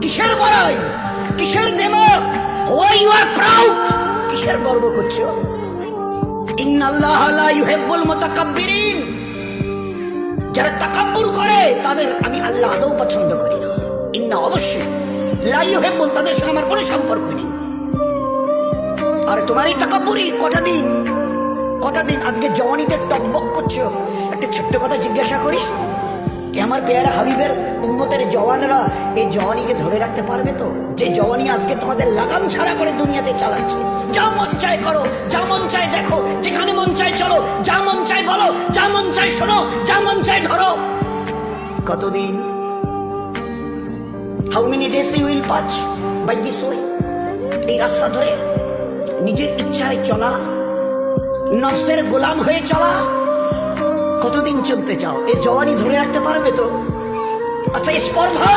কিসের বড়াই, কিসের দেমক? Why you are proud? কিসের গর্ব করছো? ইন্নাল্লাহ লা ইউহিব্বুল মুতাকাব্বিরিন, যারা তাকাব্বুর করে তাদের আমি আল্লাহ আদৌ পছন্দ করি না। ইন্না, অবশ্যই, লা ইউহিব্বুল, তাদের সঙ্গে আমার কোনো সম্পর্ক নেই। আর তোমার এই তাকাব্বুরি কটা দিন আজকে জওয়ানিতে টকবক করছো। একটা ছোট্ট কথা জিজ্ঞাসা করি, আমার পেয়ারা হাবিবের উম্মতের জওয়ানরা এই জওয়ানিকে ধরে রাখতে পারবে তো? যে জওয়ানি আজকে তোমাদের লাগাম ছাড়া করে দুনিয়াতে চালাচ্ছে। যা মন চায় করো, যা মন চায় দেখো, যেখানে মন চায় চলো, যা মন চায় বলো, যা মন চায় শোনো, যা মন চায় ধরো। কতদিন? How many days you will pass by this way? এই রাস্তা ধরে নিজের ইচ্ছায় চলা, নফসের গোলাম হয়ে চলা, কতদিন চলতে চাও? এ জওয়ানি ধরে রাখতে পারবে তো? আচ্ছা, স্পর্ধা